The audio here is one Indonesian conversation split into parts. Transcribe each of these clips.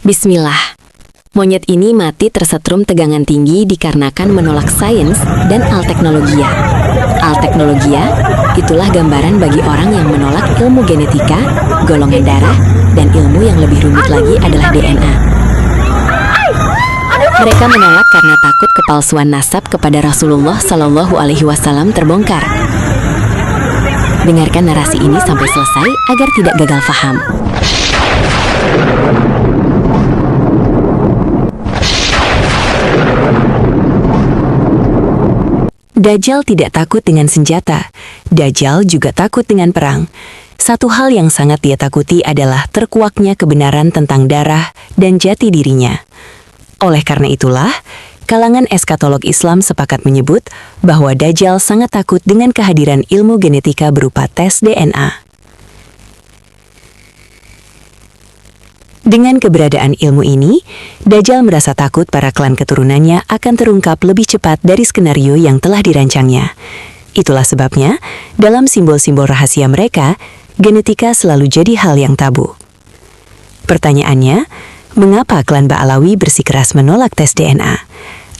Bismillah. Monyet ini mati tersetrum tegangan tinggi dikarenakan menolak sains dan alteknologia. Alteknologia, itulah gambaran bagi orang yang menolak ilmu genetika, golongan darah, dan ilmu yang lebih rumit lagi adalah DNA. Mereka menolak karena takut kepalsuan nasab kepada Rasulullah Shallallahu Alaihi Wasallam terbongkar. Dengarkan narasi ini sampai selesai agar tidak gagal faham. Dajjal tidak takut dengan senjata. Dajjal juga takut dengan perang. Satu hal yang sangat dia takuti adalah terkuaknya kebenaran tentang darah dan jati dirinya. Oleh karena itulah, kalangan eskatolog Islam sepakat menyebut bahwa Dajjal sangat takut dengan kehadiran ilmu genetika berupa tes DNA. Dengan keberadaan ilmu ini, Dajjal merasa takut para klan keturunannya akan terungkap lebih cepat dari skenario yang telah dirancangnya. Itulah sebabnya, dalam simbol-simbol rahasia mereka, genetika selalu jadi hal yang tabu. Pertanyaannya, mengapa klan Ba'alawi bersikeras menolak tes DNA?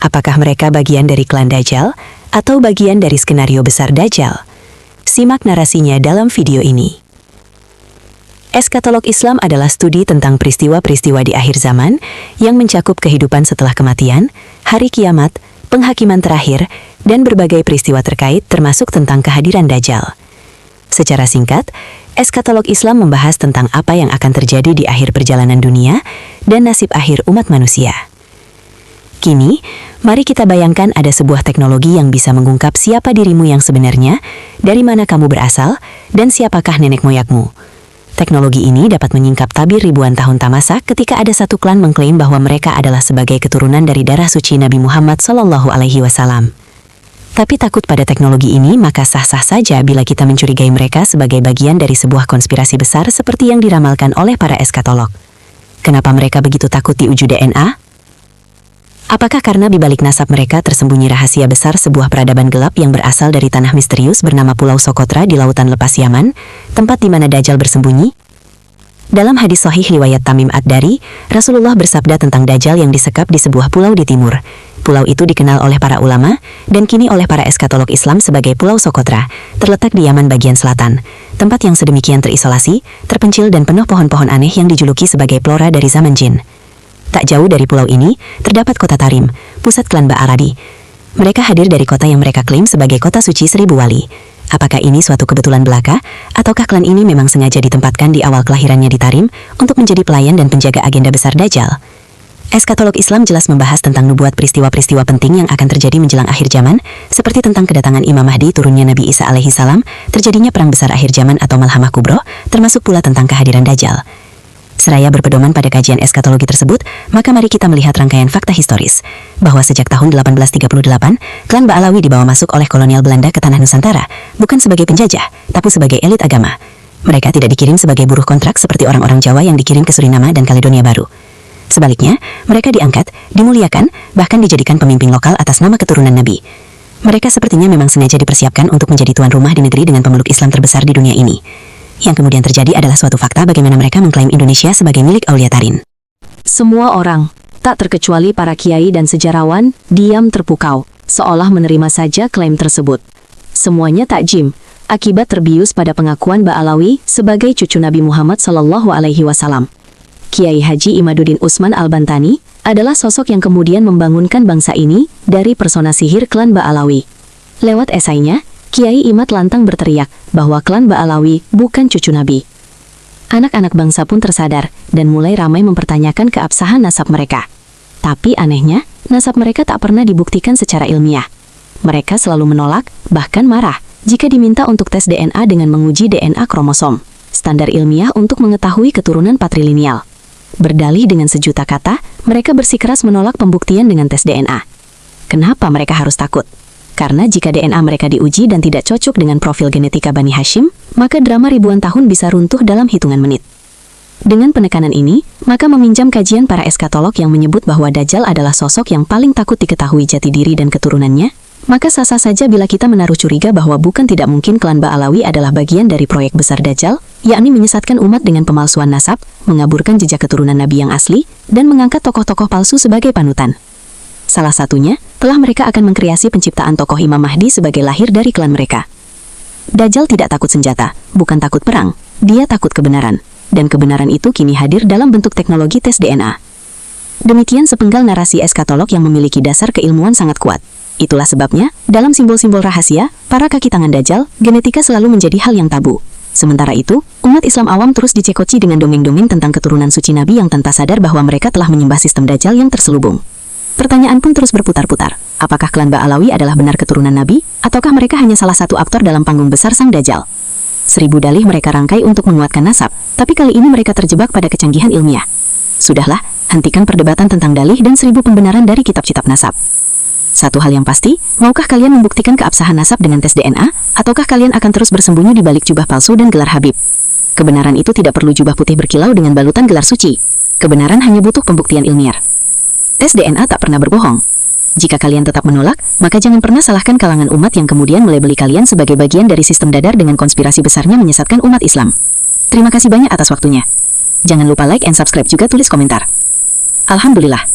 Apakah mereka bagian dari klan Dajjal atau bagian dari skenario besar Dajjal? Simak narasinya dalam video ini. Eskatolog Islam adalah studi tentang peristiwa-peristiwa di akhir zaman yang mencakup kehidupan setelah kematian, hari kiamat, penghakiman terakhir, dan berbagai peristiwa terkait termasuk tentang kehadiran Dajjal. Secara singkat, eskatolog Islam membahas tentang apa yang akan terjadi di akhir perjalanan dunia dan nasib akhir umat manusia. Kini, mari kita bayangkan ada sebuah teknologi yang bisa mengungkap siapa dirimu yang sebenarnya, dari mana kamu berasal, dan siapakah nenek moyangmu. Teknologi ini dapat menyingkap tabir ribuan tahun tamasa ketika ada satu klan mengklaim bahwa mereka adalah sebagai keturunan dari darah suci Nabi Muhammad Shallallahu Alaihi Wasallam. Tapi takut pada teknologi ini, maka sah-sah saja bila kita mencurigai mereka sebagai bagian dari sebuah konspirasi besar seperti yang diramalkan oleh para eskatolog. Kenapa mereka begitu takut diuji DNA? Apakah karena di balik nasab mereka tersembunyi rahasia besar sebuah peradaban gelap yang berasal dari tanah misterius bernama Pulau Sokotra di lautan lepas Yaman, tempat di mana Dajjal bersembunyi? Dalam hadis sahih riwayat Tamim Ad-Dari, Rasulullah bersabda tentang Dajjal yang disekap di sebuah pulau di timur. Pulau itu dikenal oleh para ulama dan kini oleh para eskatolog Islam sebagai Pulau Sokotra, terletak di Yaman bagian selatan, tempat yang sedemikian terisolasi, terpencil dan penuh pohon-pohon aneh yang dijuluki sebagai Flora dari zaman jin. Tak jauh dari pulau ini, terdapat kota Tarim, pusat klan Ba'arabi. Mereka hadir dari kota yang mereka klaim sebagai kota suci seribu wali. Apakah ini suatu kebetulan belaka, ataukah klan ini memang sengaja ditempatkan di awal kelahirannya di Tarim untuk menjadi pelayan dan penjaga agenda besar Dajjal? Eskatolog Islam jelas membahas tentang nubuat peristiwa-peristiwa penting yang akan terjadi menjelang akhir zaman, seperti tentang kedatangan Imam Mahdi, turunnya Nabi Isa alaihi salam, terjadinya perang besar akhir zaman atau Malhamah Kubro, termasuk pula tentang kehadiran Dajjal. Seraya berpedoman pada kajian eskatologi tersebut, maka mari kita melihat rangkaian fakta historis, bahwa sejak tahun 1838, klan Ba'alawi dibawa masuk oleh kolonial Belanda ke tanah Nusantara, bukan sebagai penjajah, tapi sebagai elit agama. Mereka tidak dikirim sebagai buruh kontrak seperti orang-orang Jawa yang dikirim ke Suriname dan Kaledonia Baru. Sebaliknya, mereka diangkat, dimuliakan, bahkan dijadikan pemimpin lokal atas nama keturunan Nabi. Mereka sepertinya memang sengaja dipersiapkan untuk menjadi tuan rumah di negeri dengan pemeluk Islam terbesar di dunia ini. Yang kemudian terjadi adalah suatu fakta bagaimana mereka mengklaim Indonesia sebagai milik Aulia Tarin. Semua orang, tak terkecuali para kiai dan sejarawan, diam terpukau, seolah menerima saja klaim tersebut. Semuanya takjim, akibat terbius pada pengakuan Ba'alawi sebagai cucu Nabi Muhammad Shallallahu Alaihi Wasallam. Kiai Haji Imaduddin Utsman Al-Bantani adalah sosok yang kemudian membangunkan bangsa ini dari persona sihir klan Ba'alawi. Lewat esainya, Kiai Imad lantang berteriak bahwa klan Ba'alawi bukan cucu Nabi. Anak-anak bangsa pun tersadar dan mulai ramai mempertanyakan keabsahan nasab mereka. Tapi anehnya, nasab mereka tak pernah dibuktikan secara ilmiah. Mereka selalu menolak, bahkan marah, jika diminta untuk tes DNA dengan menguji DNA kromosom, standar ilmiah untuk mengetahui keturunan patrilineal. Berdalih dengan sejuta kata, mereka bersikeras menolak pembuktian dengan tes DNA. Kenapa mereka harus takut? Karena jika DNA mereka diuji dan tidak cocok dengan profil genetika Bani Hashim, maka drama ribuan tahun bisa runtuh dalam hitungan menit. Dengan penekanan ini, maka meminjam kajian para eskatolog yang menyebut bahwa Dajjal adalah sosok yang paling takut diketahui jati diri dan keturunannya, Maka sah-sah saja bila kita menaruh curiga bahwa bukan tidak mungkin klan Ba'alawi adalah bagian dari proyek besar Dajjal, yakni menyesatkan umat dengan pemalsuan nasab, mengaburkan jejak keturunan Nabi yang asli, dan mengangkat tokoh-tokoh palsu sebagai panutan. Salah satunya, telah mereka akan mengkreasi penciptaan tokoh Imam Mahdi sebagai lahir dari klan mereka. Dajjal tidak takut senjata, bukan takut perang, dia takut kebenaran. Dan kebenaran itu kini hadir dalam bentuk teknologi tes DNA. Demikian sepenggal narasi eskatolog yang memiliki dasar keilmuan sangat kuat. Itulah sebabnya, dalam simbol-simbol rahasia, para kaki tangan Dajjal, genetika selalu menjadi hal yang tabu. Sementara itu, umat Islam awam terus dicekoki dengan dongeng-dongeng tentang keturunan suci Nabi yang tanpa sadar bahwa mereka telah menyembah sistem Dajjal yang terselubung. Pertanyaan pun terus berputar-putar. Apakah klan Ba'alawi adalah benar keturunan Nabi, ataukah mereka hanya salah satu aktor dalam panggung besar sang Dajjal? 1000 dalih mereka rangkai untuk menguatkan nasab, tapi kali ini mereka terjebak pada kecanggihan ilmiah. Sudahlah, hentikan perdebatan tentang dalih dan 1000 pembenaran dari kitab-kitab nasab. Satu hal yang pasti, maukah kalian membuktikan keabsahan nasab dengan tes DNA, ataukah kalian akan terus bersembunyi di balik jubah palsu dan gelar Habib? Kebenaran itu tidak perlu jubah putih berkilau dengan balutan gelar suci. Kebenaran hanya butuh pembuktian ilmiah. Tes DNA tak pernah berbohong. Jika kalian tetap menolak, maka jangan pernah salahkan kalangan umat yang kemudian melabeli kalian sebagai bagian dari sistem dadar dengan konspirasi besarnya menyesatkan umat Islam. Terima kasih banyak atas waktunya. Jangan lupa like and subscribe juga tulis komentar. Alhamdulillah.